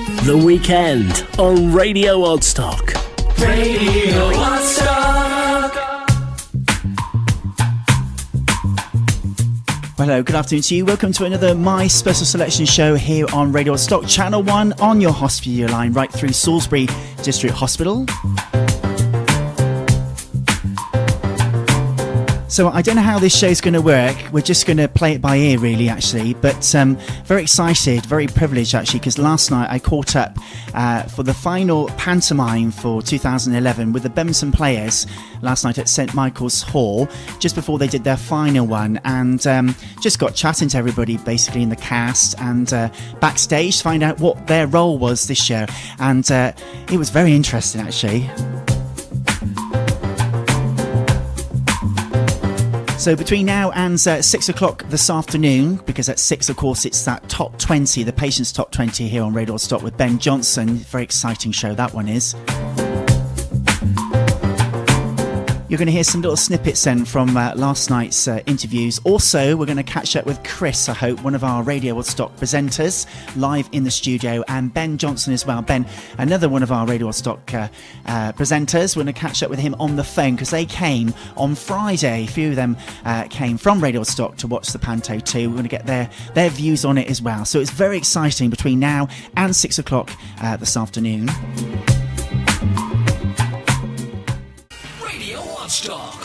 The Weekend on Radio Odstock. Radio Odstock. Hello, good afternoon to you. Welcome to another My Special Selection show here on Radio Odstock, Channel 1 on your hospital line right through Salisbury District Hospital. So I don't know how this show's going to work. We're just going to play it by ear, really, actually. But very excited, very privileged, actually, because last night I caught up for the final pantomime for 2011 with the Bemerton Players last night at St Michael's Hall, just before they did their final one, and just got chatting to everybody, basically, in the cast and backstage to find out what their role was this year. And it was very interesting, actually. So between now and 6 o'clock this afternoon, because at 6, of course, it's that top 20, the Patients Top 20 here on Radio Odstock with Ben Johnson. Very exciting show, that one is. You're going to hear some little snippets then from last night's interviews. Also, we're going to catch up with Chris, I hope, one of our Radio Odstock presenters, live in the studio, and Ben Johnson as well. Ben, another one of our Radio Odstock presenters. We're going to catch up with him on the phone because they came on Friday. A few of them came from Radio Odstock to watch the Panto 2. We're going to get their views on it as well. So it's very exciting between now and 6 o'clock this afternoon. Odstock.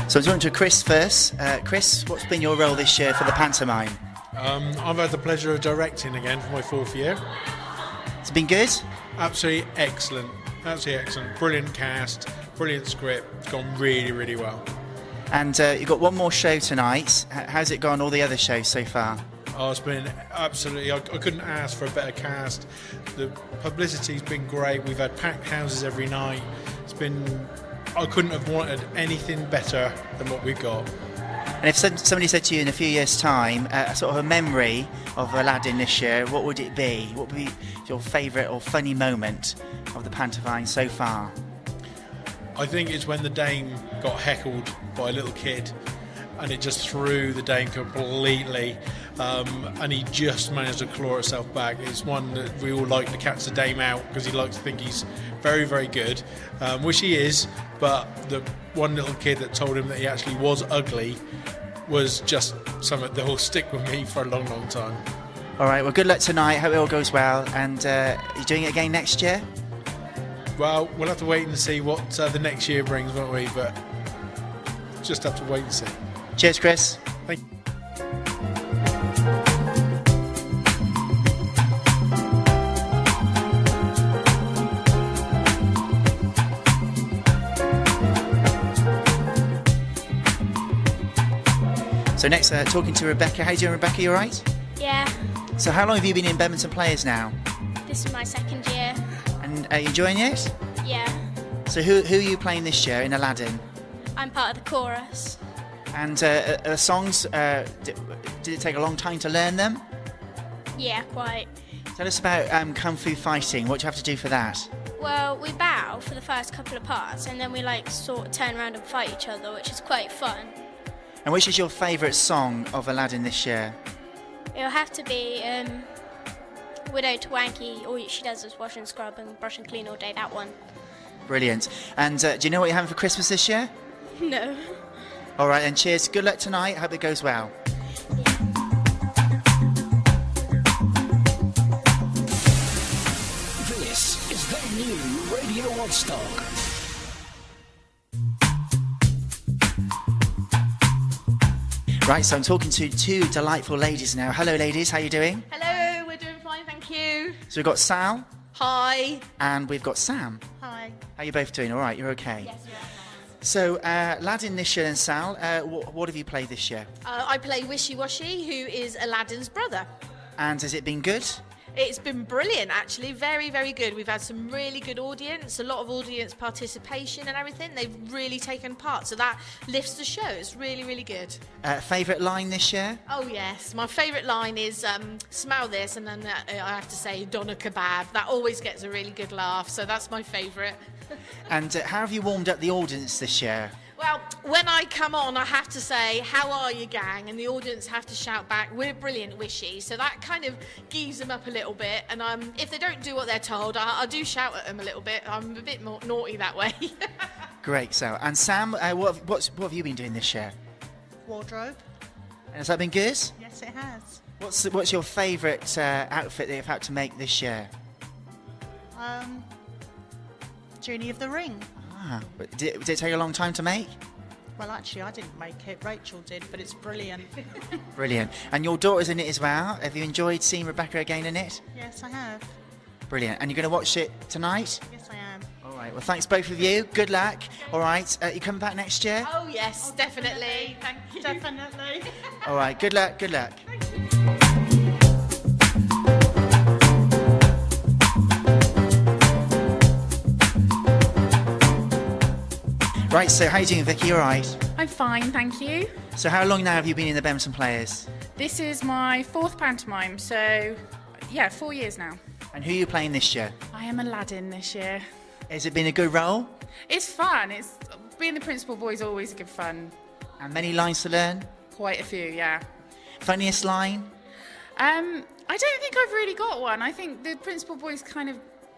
So I'm talking to Chris first. Chris, what's been your role this year for the pantomime? I've had the pleasure of directing again for my 4th year. It's been good? Absolutely excellent. Absolutely excellent. Brilliant cast, brilliant script. It's gone really, really well. And you've got one more show tonight. How's it gone, all the other shows so far? Oh, it's been absolutely... I couldn't ask for a better cast. The publicity's been great. We've had packed houses every night. It's been... I couldn't have wanted anything better than what we've got. And if somebody said to you in a few years' time, sort of a memory of Aladdin this year, what would it be? What would be your favourite or funny moment of the pantomime so far? I think it's when the dame got heckled by a little kid and it just threw the dame completely, and he just managed to claw himself back. It's one that we all like to catch the dame out because he likes to think he's very, very good, which he is, but the one little kid that told him that he actually was ugly was just something that will stick with me for a long, long time. All right, well, good luck tonight. Hope it all goes well. And you're doing it again next year? Well, we'll have to wait and see what the next year brings, won't we? But just have to wait and see. Cheers, Chris. Thank you. So next, talking to Rebecca. How you doing, Rebecca? You all right? Yeah, So how long have you been in Bemerton Players now? this is my 2nd year. And are you enjoying it? Yeah, So who are you playing this year in Aladdin? I'm part of the chorus. And the songs, did it take a long time to learn them? Yeah, quite. Tell us about Kung Fu fighting. What do you have to do for that? Well, we bow for the first couple of parts and then we sort of turn around and fight each other, which is quite fun. And which is your favourite song of Aladdin this year? It'll have to be Widow to Wanky, all she does is wash and scrub and brush and clean all day, that one. Brilliant. And do you know what you're having for Christmas this year? No. All right, and cheers. Good luck tonight. Hope it goes well. This is the new Radio Odstock. Right, so I'm talking to two delightful ladies now. Hello, ladies. How you doing? Hello, we're doing fine, thank you. So we've got Sal Hi. and we've got Sam. Hi. How you both doing? All right, you're okay? Yes, we are. So, Aladdin this year and Sal, what have you played this year? I play Wishy Washy, who is Aladdin's brother. And has it been good? It's been brilliant, actually. Very, very good. We've had some really good audience, a lot of audience participation and everything. They've really taken part, so that lifts the show. It's really, really good. Favourite line this year? Oh, yes. My favourite line is, smell this, and then I have to say, doner kebab. That always gets a really good laugh, so that's my favourite. And how have you warmed up the audience this year? Well, when I come on, I have to say, how are you, gang? And the audience have to shout back, we're brilliant, Wishy. So that kind of geeves them up a little bit. And if they don't do what they're told, I do shout at them a little bit. I'm a bit more naughty that way. Great, so. And Sam, what have you been doing this year? Wardrobe. And has that been good? Yes, it has. What's your favourite outfit that you've had to make this year? Journey of the Ring. But did it take a long time to make? Well, actually, I didn't make it. Rachel did, but it's brilliant. Brilliant. And your daughter's in it as well. Have you enjoyed seeing Rebecca again in it? Yes, I have. Brilliant. And you're going to watch it tonight? Yes, I am. All right. Well, thanks both of you. Good luck. All right. You coming back next year? Oh, yes, definitely. Thank you. Definitely. All right. Good luck. Good luck. Right, so how are you doing, Vicky? All right? I'm fine, thank you. So how long now have you been in the Bemerton Players? This is my 4th pantomime, so 4 years now. And who are you playing this year? I am Aladdin this year. Has it been a good role? It's fun. Being the principal boy is always good fun. And many lines to learn? Quite a few, yeah. Funniest line? I don't think I've really got one. I think the principal boy's kind of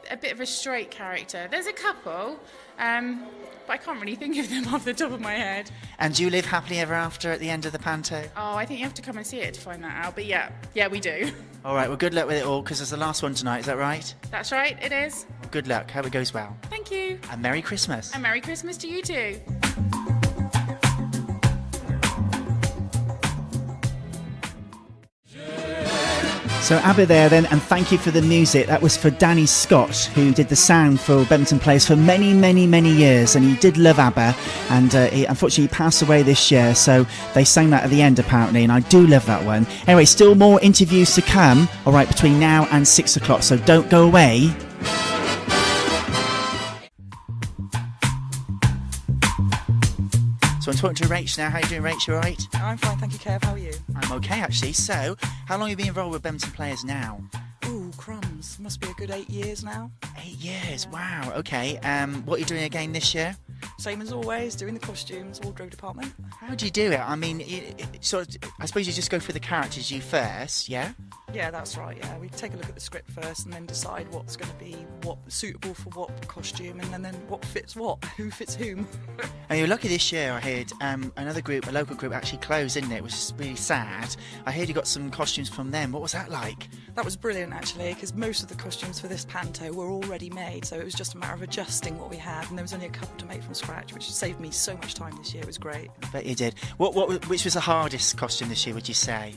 a bit of a straight character. There's a couple, but I can't really think of them off the top of my head. And do you live happily ever after at the end of the panto? Oh, I think you have to come and see it to find that out. But yeah, we do. All right, well, good luck with it all, because it's the last one tonight, is that right? That's right, it is. Well, good luck, hope it goes well. Thank you. And Merry Christmas. And Merry Christmas to you too. So ABBA there then, and thank you for the music. That was for Danny Scott, who did the sound for Bemerton Players for many, many, many years, and he did love ABBA, and he unfortunately passed away this year, so they sang that at the end apparently, and I do love that one. Anyway, still more interviews to come, all right, between now and 6 o'clock, so don't go away. So I'm talking to Rach now. How are you doing, Rach? You all right? I'm fine, thank you, Kev. How are you? I'm okay, actually. So, how long have you been involved with Bemerton Players now? Ooh, crumbs. Must be a good 8 years now. 8 years, wow. Okay. What are you doing again this year? Same as always, doing the costumes, wardrobe department. How do you do it? I mean, I suppose you just go through the characters you first, yeah? Yeah, that's right, yeah. We take a look at the script first and then decide what's going to be suitable for what costume, and then what fits what, who fits whom. And you're lucky this year, I heard, another group, a local group, actually closed, didn't it? It was really sad. I heard you got some costumes from them. What was that like? That was brilliant, actually, because most of the costumes for this panto were already made, so it was just a matter of adjusting what we had, and there was only a couple to make from scratch, which saved me so much time this year. It was great. I bet you did. Which was the hardest costume this year, would you say?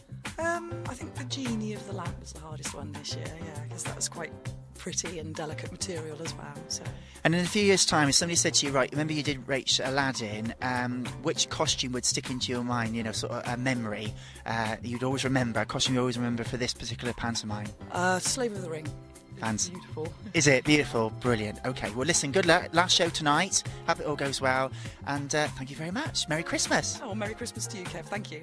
I think the Genie of the Lamp was the hardest one this year, yeah, because that was quite pretty and delicate material as well. So. And in a few years' time, if somebody said to you, right, remember you did Rach Aladdin, which costume would stick into your mind, sort of a memory you'd always remember, a costume you always remember for this particular pantomime? Slave of the Ring. Fans. Beautiful. Is it? Beautiful. Brilliant. Okay, well listen, good luck. Last show tonight. Hope it all goes well. And thank you very much. Merry Christmas. Oh, Merry Christmas to you, Kev. Thank you.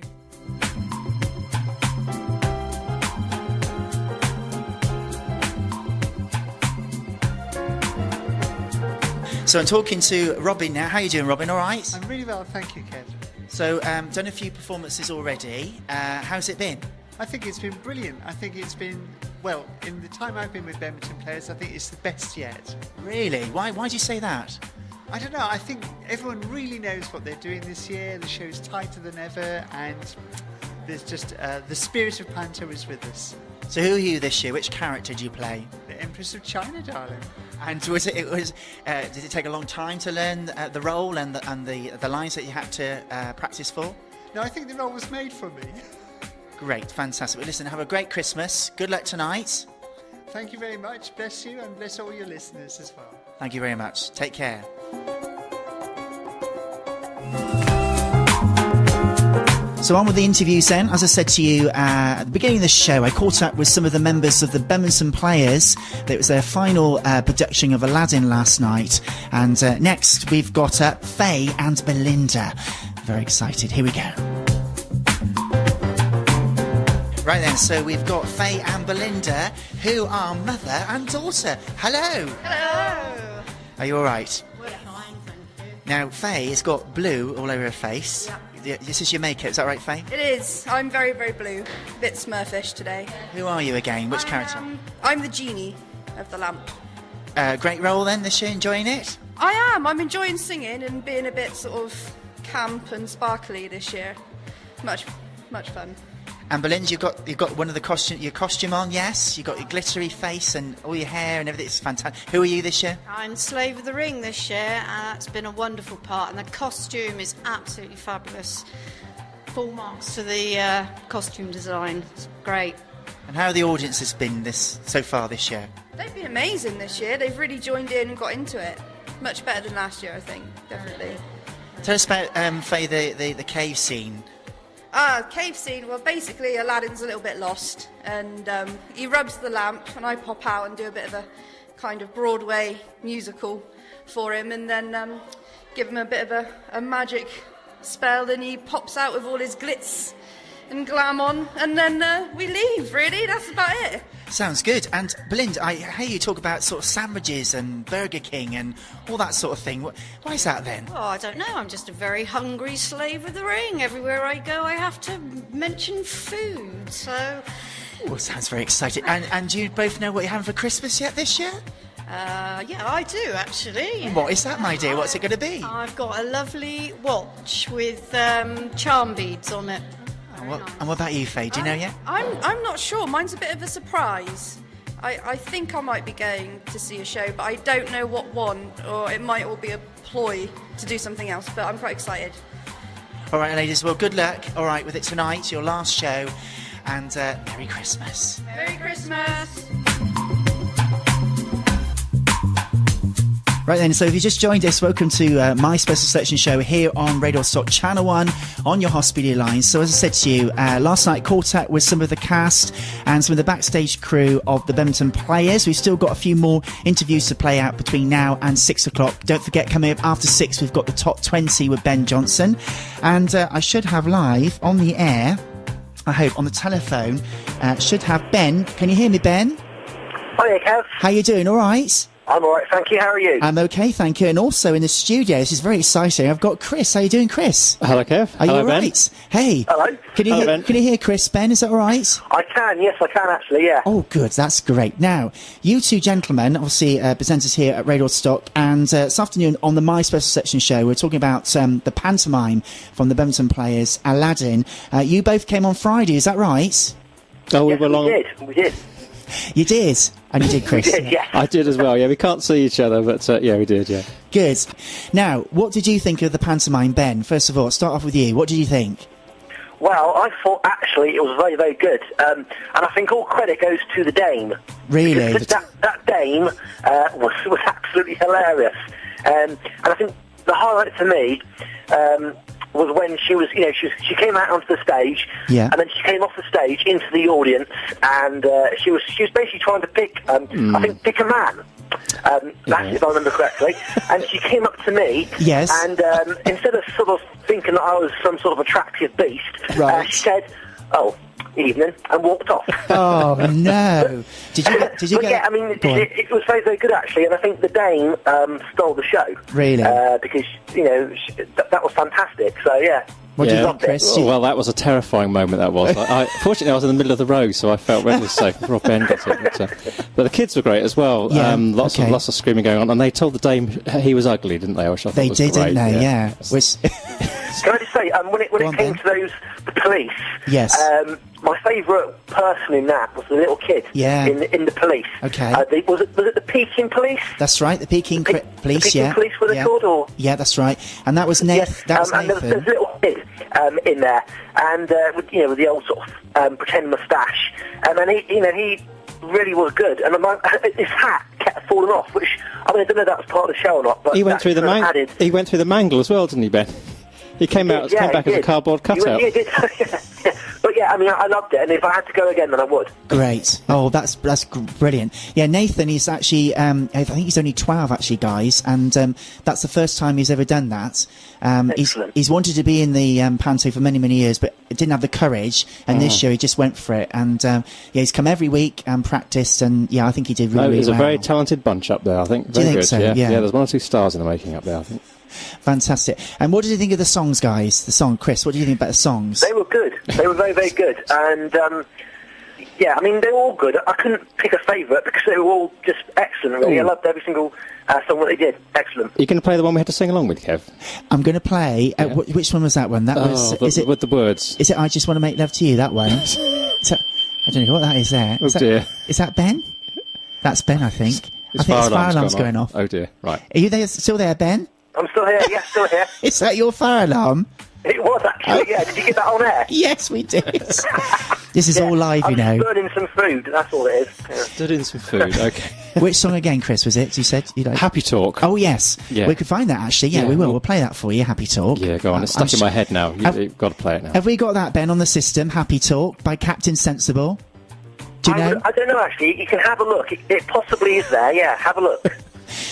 So I'm talking to Robin now. How are you doing, Robin? All right? I'm really well, thank you, Kev. So done a few performances already. How's it been? I think it's been brilliant. I think it's been, well, in the time I've been with Bemerton Players, I think it's the best yet. Really? Why do you say that? I don't know, I think everyone really knows what they're doing this year. The show's tighter than ever, and there's just the spirit of Panto is with us. So who are you this year? Which character do you play? The Empress of China, darling. And did it take a long time to learn the role and the lines that you had to practice for? No, I think the role was made for me. Great, fantastic. Well, listen, have a great Christmas. Good luck tonight. Thank you very much. Bless you, and bless all your listeners as well. Thank you very much. Take care. So So on with the interviews then. As I said to you at the beginning of the show, I caught up with some of the members of the Bemerton Players. It was their final production of Aladdin last night. And next we've got Faye and Belinda. Very excited. Here we go. Right then, so we've got Faye and Belinda, who are mother and daughter. Hello. Hello. Are you all right? We're fine, thank you. Now, Faye has got blue all over her face. Yeah. This is your makeup, is that right, Faye? It is. I'm very, very blue. A bit Smurfish today. Who are you again? Which character? I'm the genie of the lamp. Great role then this year, enjoying it? I am. I'm enjoying singing and being a bit sort of camp and sparkly this year. Much fun. And Belinda, you've got one of your costume on, yes? You've got your glittery face and all your hair and everything. It's fantastic. Who are you this year? I'm Slave of the Ring this year, and it's been a wonderful part, and the costume is absolutely fabulous. Full marks to the costume design. It's great. And how have the audiences been so far this year? They've been amazing this year. They've really joined in and got into it. Much better than last year, I think. Definitely. Tell us about, Faye, the cave scene. Cave scene. Well, basically, Aladdin's a little bit lost, and he rubs the lamp, and I pop out and do a bit of a kind of Broadway musical for him, and then give him a bit of a magic spell, and he pops out with all his glitz and glam on, and then we leave, really. That's about it. Sounds good. And Belinda, I hear you talk about sort of sandwiches and Burger King and all that sort of thing. Why is that then? Oh, I don't know. I'm just a very hungry slave of the ring. Everywhere I go, I have to mention food, so... Oh, sounds very exciting. And do you both know what you're having for Christmas yet this year? Yeah, I do, actually. What is that, my dear? What's it going to be? I've got a lovely watch with charm beads on it. And what about you, Faye? Do you know yet? I'm not sure. Mine's a bit of a surprise. I think I might be going to see a show, but I don't know what one, or it might all be a ploy to do something else, but I'm quite excited. All right, ladies, well, good luck, all right, with it tonight, your last show, and Merry Christmas. Merry Christmas! Right then, so if you just joined us, welcome to my special selection show here on Radio Odstock Channel 1 on your Hospitality line. So as I said to you, last night caught up with some of the cast and some of the backstage crew of the Bemerton Players. We've still got a few more interviews to play out between now and 6 o'clock. Don't forget, coming up after 6, we've got the Top 20 with Ben Johnson. And I should have live on the air, I hope, on the telephone, should have Ben. Can you hear me, Ben? Hiya, Kev. How you doing? All right? I'm all right, thank you. How are you? I'm okay, thank you. And also in the studio, this is very exciting, I've got Chris. How you doing, Chris? Hello, Kev. Are you all right? Ben. Hey. Hello. Can you hear Chris, Ben? Is that all right? I can, yes, I can actually, yeah. Oh, good. That's great. Now, you two gentlemen, obviously presenters here at Radio Odstock, and this afternoon on the My Special Section show, we're talking about the pantomime from the Bemerton Players, Aladdin. You both came on Friday, is that right? Oh, yes, we did. You did? And you did, Chris? We did, yeah. I did as well, yeah. We can't see each other, but yeah, we did, yeah. Good. Now, what did you think of the pantomime, Ben? First of all, start off with you. What did you think? Well, I thought actually it was very, very good. And I think all credit goes to the dame. Really? That dame was absolutely hilarious. And I think the highlight for me was when she was, she came out onto the stage, and then she came off the stage into the audience, and she was basically trying to pick a man. That's if I remember correctly. And she came up to me, yes, and instead of sort of thinking that I was some sort of attractive beast, right. She said, "Oh, evening," and walked off. Oh no! Did you get? Yeah, I mean, it was very, very good actually, and I think the dame stole the show. Really? Because that was fantastic. So yeah. What do you think, Chris? Oh, well, that was a terrifying moment. That was. Fortunately, I was in the middle of the road, so I felt really safe before Ben got it. But the kids were great as well. Yeah, lots of screaming going on, and they told the dame he was ugly, didn't they? Which I thought they was did, great. didn't they? Yeah. Can I just say, when it came to the police, yes. My favourite person in that was the little kid. Yeah. In the police. Okay. Was it the Peking police? That's right, the Peking police. The Peking police were they called, or? Yeah, that's right. And that was Nathan. Yes. And there's a little kid in there, and with the old sort of pretend moustache, and then he really was good. And his hat kept falling off, which I don't know if that was part of the show or not. But he went through the mangle as well, didn't he, Ben? He came back as a cardboard cutout. He did. But yeah, I mean, I loved it, and if I had to go again, then I would. Great. Oh, that's brilliant. Yeah, Nathan is actually, I think he's only 12, actually, guys, and that's the first time he's ever done that. He's wanted to be in the panto for many, many years, but didn't have the courage, and this year he just went for it. And he's come every week and practiced, and yeah, I think he did really, There's well. a very talented bunch up there, I think. Very Do you think good. so? Yeah. Yeah. There's 1 or 2 stars in the making up there, I think. Fantastic. And what did you think of the songs, guys? The song, Chris, what do you think about the songs? They were good. They were very, very good. And, yeah, I mean, they were all good. I couldn't pick a favourite because they were all just excellent, really. I loved every single song that they did. Excellent. You're going to play the one we had to sing along with, Kev? I'm going to play... which one was that one? That was... with the words. Is it I Just Want to Make Love to You, that one? I don't know what that is there. Dear. Is that Ben? That's Ben, I think. His I think his fire alarm's alarm's gone going off. Oh, dear. Right. Are you still there, Ben? I'm still here, yeah, still here. Is that your fire alarm? It was actually, yeah. Did you get that on air? Yes, we did. This is all live, you know. I'm burning some food, that's all it is. Yeah. Stood in some food, okay. Which song again, Chris, was it? You said you like... Happy Talk. Oh, yes. Yeah. We could find that, actually. Yeah, we will. We'll play that for you, Happy Talk. Yeah, go on. It's stuck in my head now. You've got to play it now. Have we got that, Ben, on the system? Happy Talk by Captain Sensible? Do you know? I don't know, actually. You can have a look. It possibly is there, yeah. Have a look.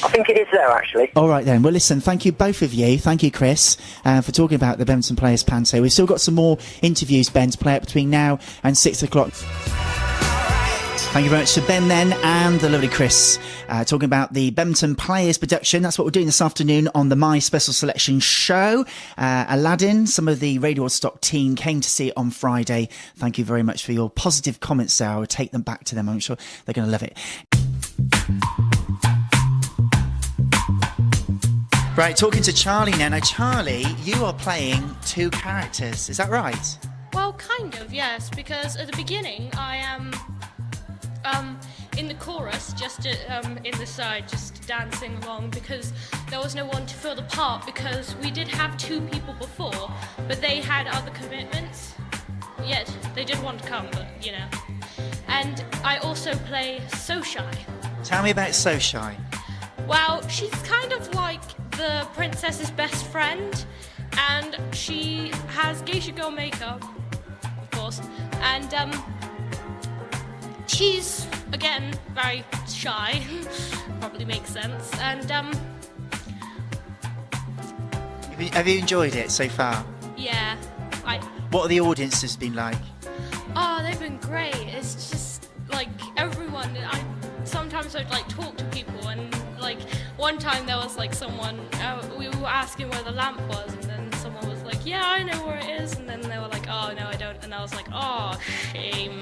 I think it is there, actually. All right, then. Well, listen, thank you, both of you. Thank you, Chris, for talking about the Bemerton Players Panto. We've still got some more interviews, Ben, to play out between now and 6 o'clock. Thank you very much to Ben, then, and the lovely Chris, talking about the Bemerton Players production. That's what we're doing this afternoon on the My Special Selection show. Aladdin, some of the Radio Odstock team came to see it on Friday. Thank you very much for your positive comments there. I will take them back to them. I'm sure they're going to love it. Right, talking to Charlie now. Now, Charlie, you are playing 2 characters. Is that right? Well, kind of, yes, because at the beginning I am in the chorus, just in the side, just dancing along, because there was no one to fill the part, because we did have 2 people before, but they had other commitments. Yet they did want to come, but, you know. And I also play So Shy. Tell me about So Shy. Well, she's kind of like the princess's best friend, and she has geisha girl makeup, of course, and she's, again, very shy, probably makes sense, and Have you enjoyed it so far? yeah, What are the audiences been like? Oh, they've been great. It's just, like, everyone, sometimes I'd, like, talk to people, and, like, one time there was, like, someone, we were asking where the lamp was, and then someone was like, yeah, I know where it is, and then they were like, oh, no, I don't, and I was like, oh, shame.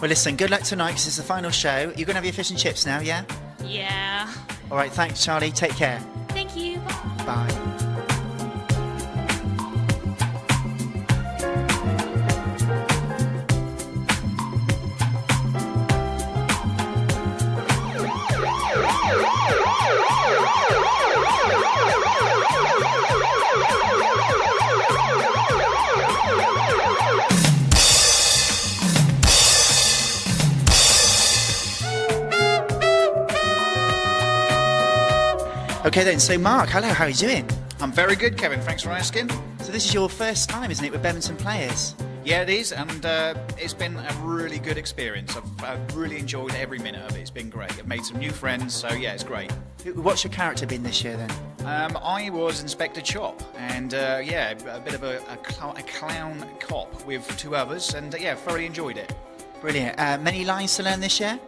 Well, listen, good luck tonight, because it's the final show. You're going to have your fish and chips now, yeah? Yeah. All right, thanks, Charlie. Take care. Thank you. Bye. Bye. Okay then, so Mark, hello, how are you doing? I'm very good, Kevin, thanks for asking. So this is your first time, isn't it, with Bemerton Players? Yeah, it is, and it's been a really good experience. I've really enjoyed every minute of it. It's been great. I've made some new friends, so yeah, it's great. What's your character been this year then? I was Inspector Chop, and yeah, a bit of a clown cop with 2 others, and yeah, thoroughly enjoyed it. Brilliant. Many lines to learn this year?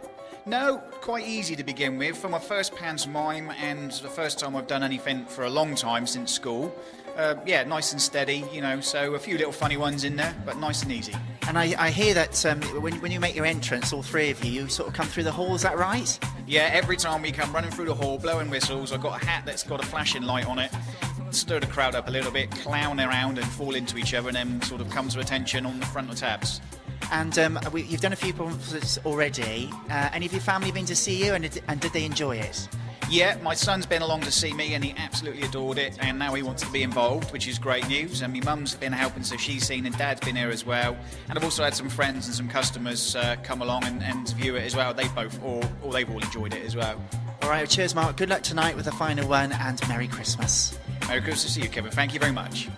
No, quite easy to begin with. For my first pantomime, and the first time I've done anything for a long time since school. Yeah, nice and steady, you know, so a few little funny ones in there, but nice and easy. And I hear that when you make your entrance, all 3 of you sort of come through the hall, is that right? Yeah, every time we come running through the hall, blowing whistles, I've got a hat that's got a flashing light on it, stir the crowd up a little bit, clown around and fall into each other, and then sort of come to attention on the front of tabs. And you've done a few performances already. Any of your family been to see you, and did they enjoy it? Yeah, my son's been along to see me and he absolutely adored it, and now he wants to be involved, which is great news. And my mum's been helping, so she's seen, and Dad's been here as well. And I've also had some friends and some customers come along and view it as well. They've all enjoyed it as well. All right, cheers, Mark. Good luck tonight with the final one, and Merry Christmas. Merry Christmas to you, Kevin. Thank you very much.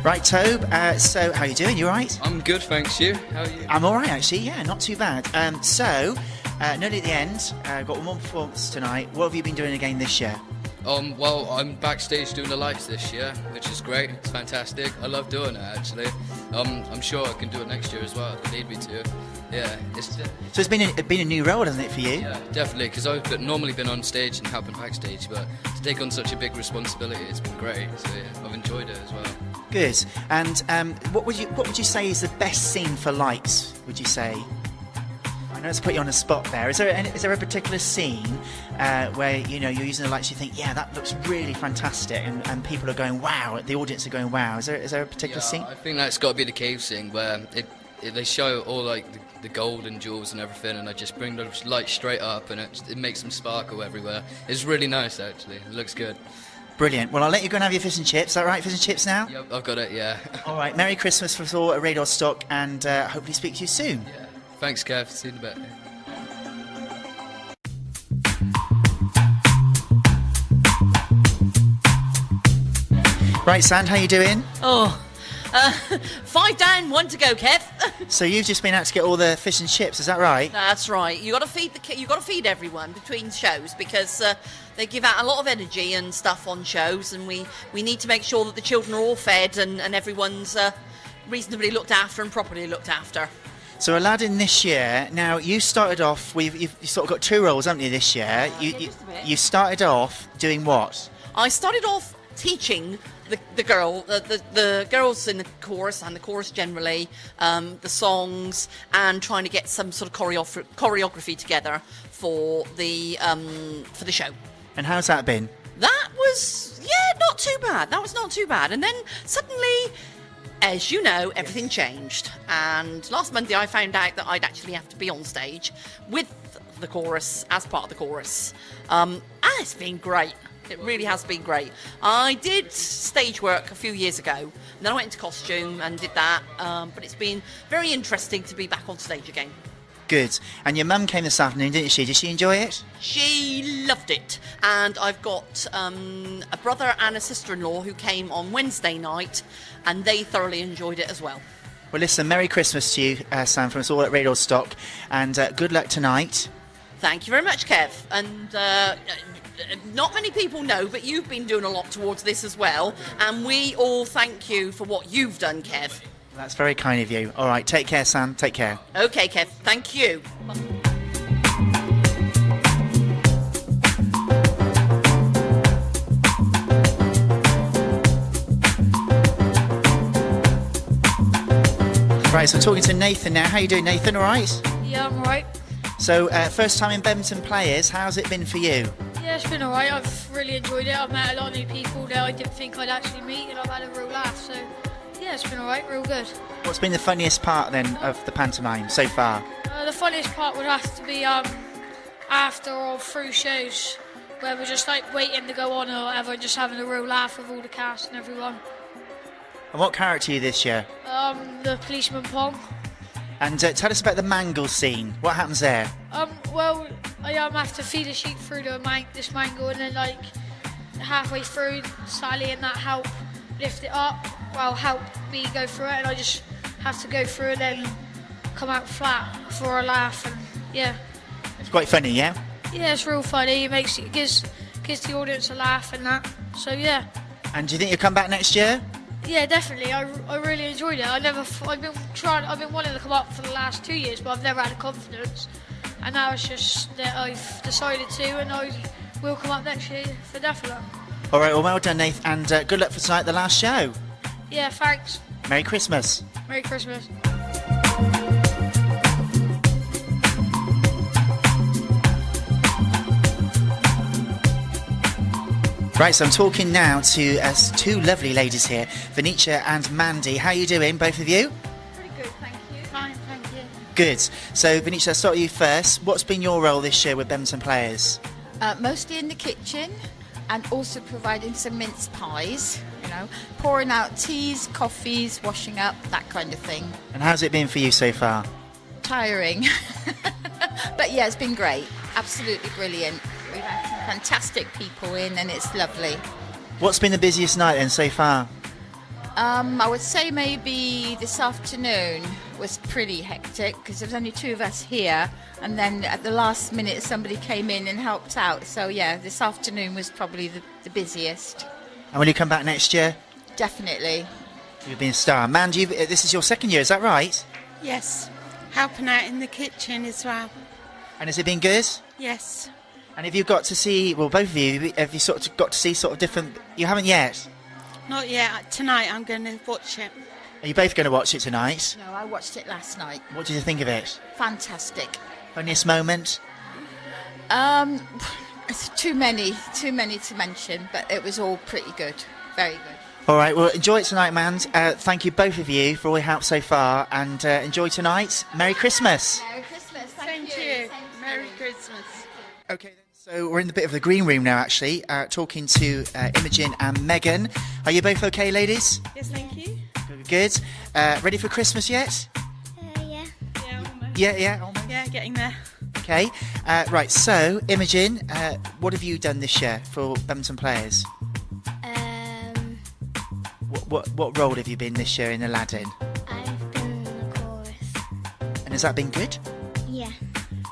Right, Tobe, so how you doing? You all right? I'm good, thanks. You? How are you? I'm all right, actually. Yeah, not too bad. Nearly at the end, got one more performance tonight. What have you been doing again this year? Well, I'm backstage doing the lights this year, which is great. It's fantastic. I love doing it, actually. I'm sure I can do it next year as well if they need me to. Yeah. So it's been a new role, hasn't it, for you? Yeah, definitely, because I've normally been on stage and helping backstage, but to take on such a big responsibility, it's been great. So yeah, I've enjoyed it as well. Good. And what would you say is the best scene for lights? Would you say? I know it's put you on the spot there. Is there a particular scene where you're using the lights? You think, yeah, that looks really fantastic, and people are going, wow. The audience are going, wow. Is there a particular scene? I think that's got to be the cave scene where they show all like the gold and jewels and everything, and I just bring the light straight up, and it makes them sparkle everywhere. It's really nice, actually. It looks good. Brilliant. Well, I'll let you go and have your fish and chips. Is that right, fish and chips now? Yep, I've got it, yeah. All right, Merry Christmas for us all at Radio Odstock, and hopefully speak to you soon. Yeah. Thanks, Kev. See you in a bit. Right, Sand, how you doing? 5 down, 1 to go, Kev. So you've just been out to get all the fish and chips, is that right? That's right. You got to feed you got to feed everyone between shows because they give out a lot of energy and stuff on shows, and we need to make sure that the children are all fed and everyone's reasonably looked after and properly looked after. So Aladdin this year, now you started off, you've sort of got 2 roles, haven't you, this year? You started off doing what? I started off teaching the girls in the chorus and the chorus generally, the songs, and trying to get some sort of choreography together for the show. And how's that been? That was not too bad. That was not too bad. And then suddenly, as you know, everything changed. And last Monday I found out that I'd actually have to be on stage with the chorus, as part of the chorus. And it's been great. It really has been great. I did stage work a few years ago, and then I went into costume and did that. But it's been very interesting to be back on stage again. Good. And your mum came this afternoon, didn't she? Did she enjoy it? She loved it. And I've got a brother and a sister-in-law who came on Wednesday night, and they thoroughly enjoyed it as well. Well, listen, Merry Christmas to you, Sam, from us all at Radio Odstock, and good luck tonight. Thank you very much, Kev. And not many people know, but you've been doing a lot towards this as well, and we all thank you for what you've done, Kev. That's very kind of you. All right, take care, Sam. Take care. Okay, Kev. Thank you. Right, so I'm talking to Nathan now. How you doing, Nathan? All right? Yeah, I'm alright. So, first time in Bemerton Players. How's it been for you? Yeah, it's been alright. I've really enjoyed it. I've met a lot of new people that I didn't think I'd actually meet, and I've had a real laugh. So, yeah, it's been alright, real good. What's been the funniest part then of the pantomime so far? The funniest part would have to be after or through shows, where we're just like waiting to go on or whatever, just having a real laugh with all the cast and everyone. And what character are you this year? The policeman Pong. And tell us about the mangle scene. What happens there? Well, I have to feed a sheep through this mangle, and then like halfway through, Sally and that help lift it up. Well, help me go through it, and I just have to go through it, then come out flat for a laugh, and yeah. It's quite funny, yeah? Yeah, it's real funny. It gives the audience a laugh and that. So yeah. And do you think you'll come back next year? Yeah, definitely. I really enjoyed it. I've been wanting to come up for the last 2 years, but I've never had the confidence. And now it's just that I've decided to, and I will come up next year for definite. All right, well done, Nath, and good luck for tonight, the last show. Yeah, thanks. Merry Christmas. Merry Christmas. Right, so I'm talking now to 2 lovely ladies here, Venetia and Mandy. How are you doing, both of you? Pretty good, thank you. Fine, thank you. Good. So, Venetia, I'll start with you first. What's been your role this year with Bemerton Players? Mostly in the kitchen, and also providing some mince pies. know, pouring out teas, coffees, washing up, that kind of thing. And how's it been for you so far? Tiring. But yeah, it's been great. Absolutely brilliant. We've had some fantastic people in and it's lovely. What's been the busiest night then so far? I would say maybe this afternoon was pretty hectic because there was only 2 of us here, and then at the last minute somebody came in and helped out. So yeah, this afternoon was probably the busiest. And will you come back next year? Definitely. You've been a star. Mandy, this is your second year, is that right? Yes, helping out in the kitchen as well. And has it been good? Yes. And have you got to see, well, both of you, have you sort of got to see sort of different... You haven't yet? Not yet. Tonight I'm going to watch it. Are you both going to watch it tonight? No, I watched it last night. What did you think of it? Fantastic. Funniest moment? It's too many to mention, but it was all pretty good. Very good. All right, well, enjoy it tonight, man. Thank you, both of you, for all your help so far, and enjoy tonight. Merry Christmas. Merry Christmas. Thank you. Merry Christmas. Okay, then. So we're in the bit of the green room now, actually, talking to Imogen and Megan. Are you both okay, ladies? Yes, thank you. Good. Ready for Christmas yet? Yeah. Yeah, almost. Yeah, almost. Yeah, getting there. Okay. Right, so, Imogen, what have you done this year for Bemerton Players? What role have you been this year in Aladdin? I've been in the chorus. And has that been good? Yeah.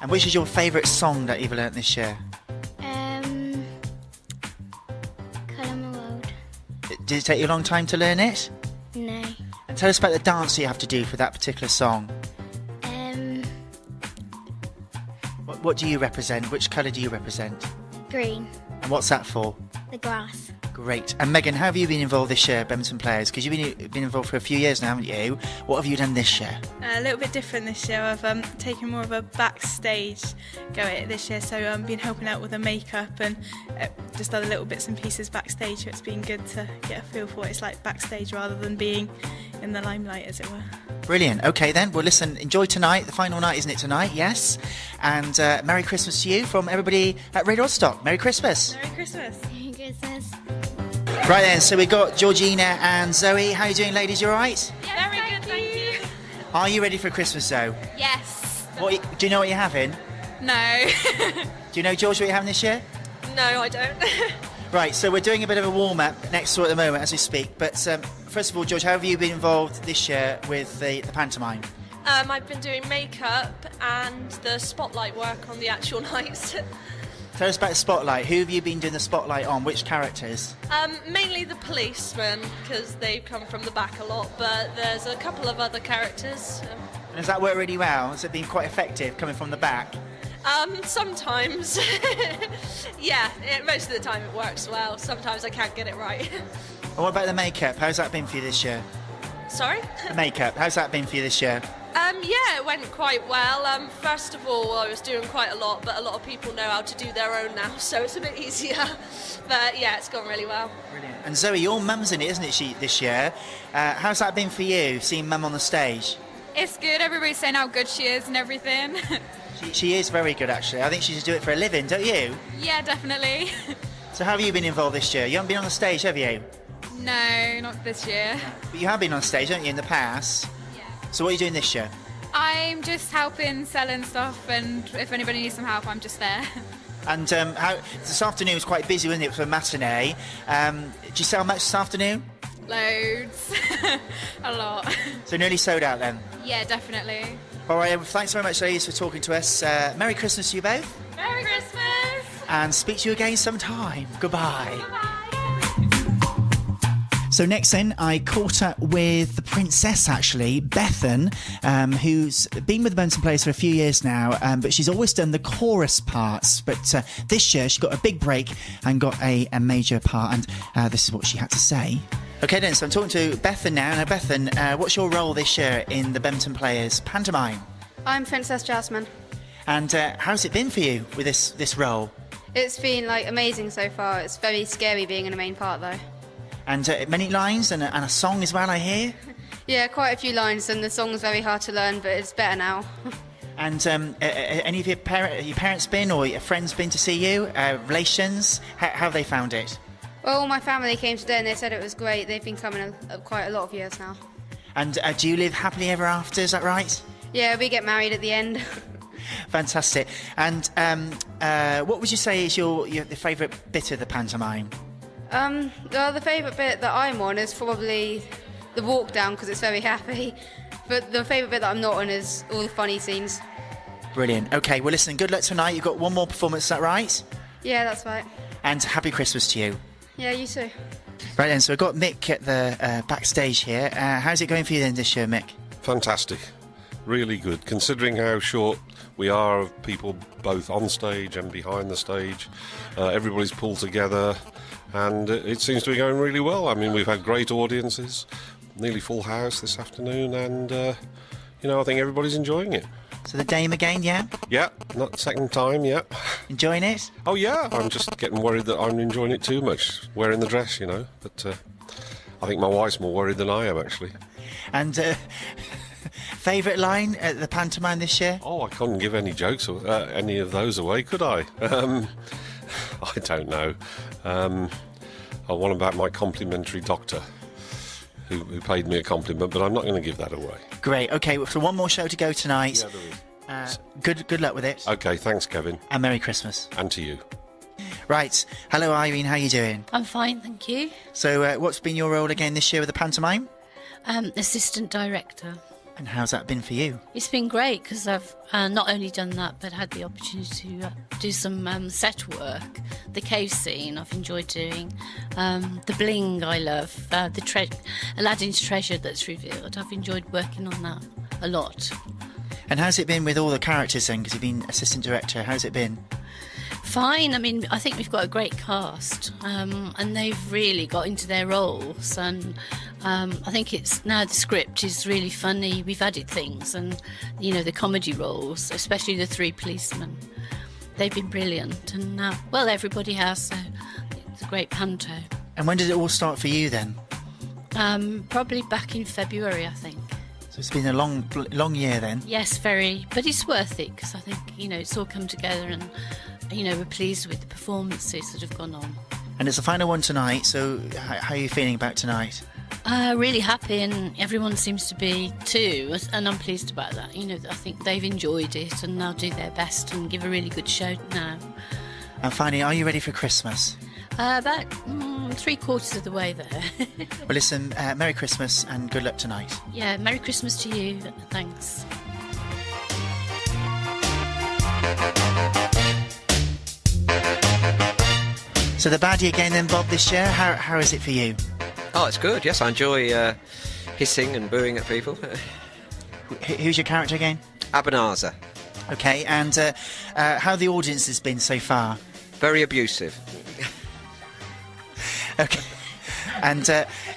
And which is your favourite song that you've learnt this year? Colour My World. Did it take you a long time to learn it? No. And tell us about the dance you have to do for that particular song. What do you represent? Which colour do you represent? Green. And what's that for? The grass. Great. And Megan, how have you been involved this year, Bemerton Players? Because you've been involved for a few years now, haven't you? What have you done this year? A little bit different this year. I've taken more of a backstage go at it this year, so I've been helping out with the makeup and just other little bits and pieces backstage. So it's been good to get a feel for what it's like backstage rather than being in the limelight, as it were. Brilliant. Okay then, well listen, enjoy tonight. The final night, isn't it, tonight? Yes. And Merry Christmas to you from everybody at Radio Odstock. Merry Christmas. Merry Christmas. Merry Christmas. Right then, so we've got Georgina and Zoe. How are you doing, ladies? You all right? Yeah, very good, thank you. Are you ready for Christmas, Zoe? Yes. Do you know what you're having? No. Do you know, George, what you're having this year? No, I don't. Right, so we're doing a bit of a warm-up next door at the moment as we speak. But first of all, George, how have you been involved this year with the pantomime? I've been doing makeup and the spotlight work on the actual nights. Tell us about the spotlight. Who have you been doing the spotlight on? Which characters? Mainly the policemen, because they come from the back a lot, but there's a couple of other characters. And has that worked really well? Has it been quite effective coming from the back? Sometimes. Yeah, most of the time it works well. Sometimes I can't get it right. And what about the makeup? How's that been for you this year? Sorry? The makeup, how's that been for you this year? Yeah, it went quite well. First of all, I was doing quite a lot, but a lot of people know how to do their own now, so it's a bit easier. But yeah, it's gone really well. Brilliant. And Zoe, your mum's in it, isn't it, this year? How's that been for you, seeing mum on the stage? It's good. Everybody's saying how good she is and everything. She is very good, actually. I think she should do it for a living, don't you? Yeah, definitely. So how have you been involved this year? You haven't been on the stage, have you? No, not this year. But you have been on stage, haven't you, in the past? Yeah. So what are you doing this year? I'm just helping, selling stuff, and if anybody needs some help, I'm just there. And this afternoon was quite busy, wasn't it, for a matinee? Did you sell much this afternoon? Loads. A lot. So nearly sold out then? Yeah, definitely. All right, thanks very much, ladies, for talking to us. Merry Christmas to you both. Merry Christmas! And speak to you again sometime. Goodbye. Bye-bye. So next then, I caught up with the princess, actually, Bethan, who's been with the Bemerton Players for a few years now, but she's always done the chorus parts. But this year, she got a big break and got a major part, and this is what she had to say. Okay then, so I'm talking to Bethan now. Now, Bethan, what's your role this year in the Bemerton Players pantomime? I'm Princess Jasmine. And how's it been for you with this role? It's been amazing so far. It's very scary being in a main part though. And many lines and a song as well, I hear? Yeah, quite a few lines, and the song's very hard to learn, but it's better now. And any of your parents been, or your friends been to see you? Relations? How have they found it? Well, my family came today and they said it was great. They've been coming quite a lot of years now. And do you live happily ever after, is that right? Yeah, we get married at the end. Fantastic. And what would you say is your the favourite bit of the pantomime? Well, the favourite bit that I'm on is probably the walk down because it's very happy. But the favourite bit that I'm not on is all the funny scenes. Brilliant. OK, well, listen, good luck tonight. You've got one more performance, is that right? Yeah, that's right. And happy Christmas to you. Yeah, you too. Right then, so we've got Mick at the backstage here. How's it going for you then this year, Mick? Fantastic. Really good, considering how short we are of people both on stage and behind the stage. Everybody's pulled together and it seems to be going really well. I mean, we've had great audiences, nearly full house this afternoon, and, I think everybody's enjoying it. So the Dame again, yeah? Yeah, not second time, yeah. Enjoying it? Oh, yeah, I'm just getting worried that I'm enjoying it too much, wearing the dress, but I think my wife's more worried than I am, actually. And favourite line at the pantomime this year? Oh, I couldn't give any jokes or any of those away, could I? I don't know. One about my complimentary doctor who paid me a compliment, but I'm not going to give that away. Great. OK, so one more show to go tonight. Yeah, there is. Good luck with it. OK, thanks, Kevin. And Merry Christmas. And to you. Right. Hello, Irene. How are you doing? I'm fine, thank you. So what's been your role again this year with the pantomime? Assistant director. And how's that been for you? It's been great because I've not only done that but had the opportunity to do some set work. The cave scene I've enjoyed doing. The bling I love. Aladdin's treasure that's revealed. I've enjoyed working on that a lot. And how's it been with all the characters then? Because you've been assistant director. How's it been? Fine. I mean, I think we've got a great cast, and they've really got into their roles. And I think it's now the script is really funny. We've added things, and the comedy roles, especially the three policemen, they've been brilliant. And everybody has. So it's a great panto. And when did it all start for you then? Probably back in February, I think. So it's been a long year then. Yes, very. But it's worth it because I think it's all come together and. We're pleased with the performances that have gone on. And it's the final one tonight, so how are you feeling about tonight? Really happy, and everyone seems to be too, and I'm pleased about that. I think they've enjoyed it and they'll do their best and give a really good show now. And finally, are you ready for Christmas? About 3/4 of the way there. Well, listen, Merry Christmas and good luck tonight. Yeah, Merry Christmas to you. Thanks. So the baddie again then, Bob, this year. How is it for you? Oh, it's good, yes. I enjoy hissing and booing at people. Who's your character again? Abanazar. OK, and how the audience has been so far? Very abusive. OK. And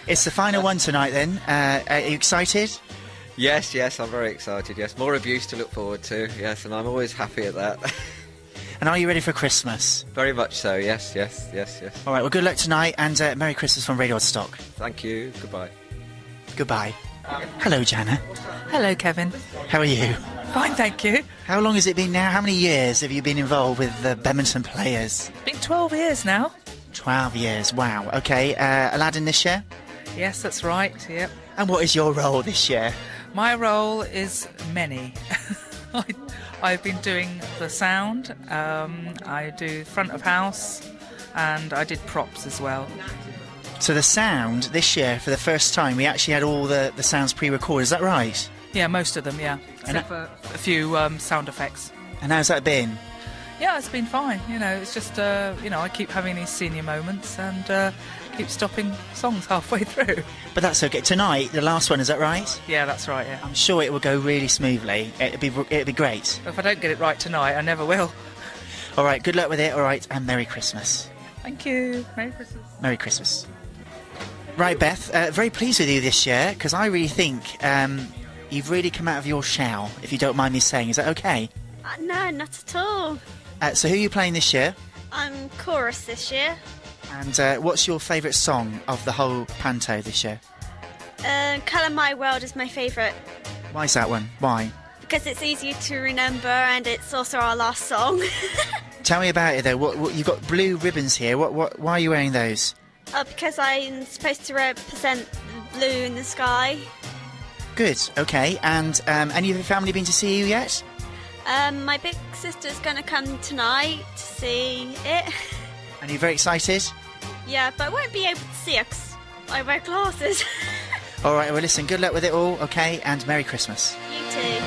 it's the final one tonight then. Are you excited? Yes, I'm very excited, yes. More abuse to look forward to, yes, and I'm always happy at that. And are you ready for Christmas? Very much so, yes. All right, well, good luck tonight, and Merry Christmas from Radio Odstock. Thank you, goodbye. Goodbye. Hello, Jana. Hello, Kevin. How are you? Fine, thank you. How long has it been now? How many years have you been involved with the Bemerton Players? It's been 12 years now. 12 years, wow. OK, Aladdin this year? Yes, that's right, yep. And what is your role this year? My role is many. I've been doing the sound, I do front of house, and I did props as well. So the sound this year, for the first time, we actually had all the sounds pre-recorded, is that right? Yeah, most of them, yeah. Except for a few sound effects. And how's that been? Yeah, it's been fine. It's just, I keep having these senior moments and keep stopping songs halfway through. But that's okay. Tonight, the last one, is that right? Yeah, that's right, yeah. I'm sure it will go really smoothly. It'd be great. If I don't get it right tonight, I never will. All right, good luck with it, all right, and Merry Christmas. Thank you. Merry Christmas. Merry Christmas. Right, Beth, very pleased with you this year, because I really think you've really come out of your shell, if you don't mind me saying. Is that okay? No, not at all. So who are you playing this year? I'm chorus this year. And what's your favourite song of the whole panto this year? Colour My World is my favourite. Why is that one? Why? Because it's easy to remember and it's also our last song. Tell me about it though. What you've got blue ribbons here. Why are you wearing those? Because I'm supposed to represent blue in the sky. Good, okay. And any of your family been to see you yet? My big sister's going to come tonight to see it. And you're very excited? Yeah, but I won't be able to see her because I wear glasses. All right, well, listen, good luck with it all, okay? And Merry Christmas. You too.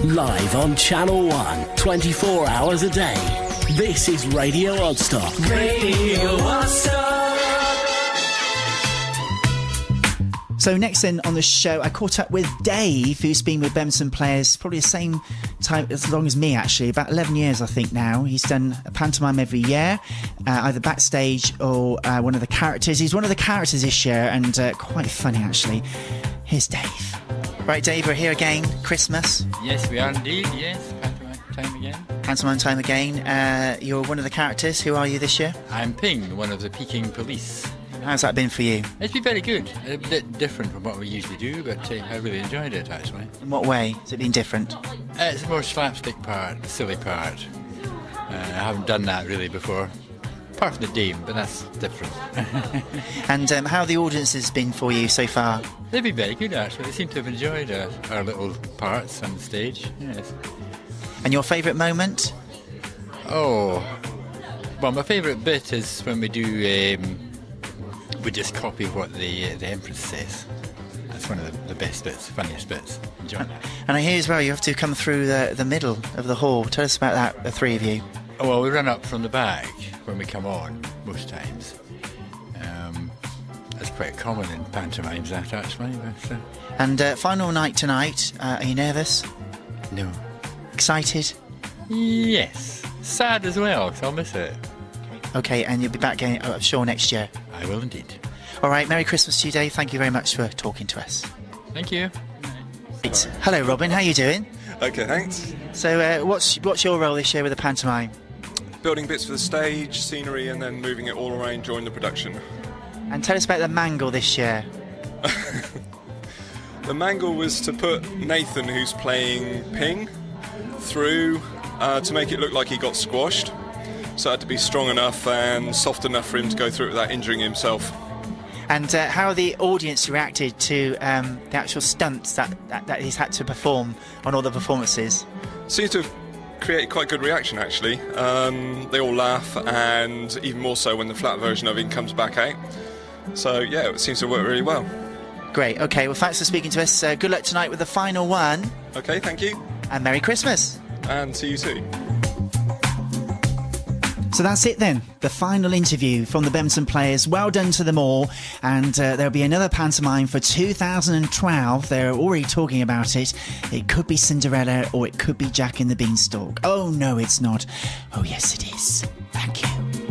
Live on Channel 1, 24 hours a day. This is Radio Odstock. Radio Odstock. So next in on the show, I caught up with Dave, who's been with Bemerton Players probably the same time, as long as me actually, about 11 years I think now. He's done a pantomime every year, either backstage or one of the characters. He's one of the characters this year, and quite funny actually. Here's Dave. Right, Dave, we're here again, Christmas. Yes, we are indeed, yes, pantomime time again. Pantomime time again. You're one of the characters. Who are you this year? I'm Ping, one of the Peking police. How's that been for you? It's been very good. A bit different from what we usually do, but I really enjoyed it, actually. In what way has it been different? It's a more slapstick part, silly part. I haven't done that really before. Apart from the Dame, but that's different. And how have the audiences been for you so far? They've been very good, actually. They seem to have enjoyed our little parts on the stage, yes. And your favourite moment? Oh, well, my favourite bit is when we do... we just copy what the Empress says. That's one of the best bits, funniest bits. Enjoy that. And I hear as well you have to come through the middle of the hall. Tell us about that, the three of you. Oh, well, we run up from the back when we come on, most times. That's quite common in pantomimes, that, actually. But, And final night tonight, are you nervous? No. Excited? Yes. Sad as well, so I'll miss it. Okay, and you'll be back again, I'm sure, next year. I will indeed. All right, Merry Christmas to you, Dave. Thank you very much for talking to us. Thank you. Right. Hello, Robin. How are you doing? Okay, thanks. So, what's your role this year with the pantomime? Building bits for the stage, scenery, and then moving it all around during the production. And tell us about the mangle this year. The mangle was to put Nathan, who's playing Ping, through to make it look like he got squashed. So it had to be strong enough and soft enough for him to go through it without injuring himself. And how the audience reacted to the actual stunts that he's had to perform on all the performances? Seems to have created quite a good reaction, actually. They all laugh, and even more so when the flat version of it comes back out. So, yeah, it seems to work really well. Great. OK, well, thanks for speaking to us. Good luck tonight with the final one. OK, thank you. And Merry Christmas. And to you too. So that's it then, the final interview from the Bemerton Players. Well done to them all, and there'll be another pantomime for 2012. They're already talking about it. It could be Cinderella or it could be Jack and the Beanstalk. Oh no, it's not. Oh yes, it is. Thank you.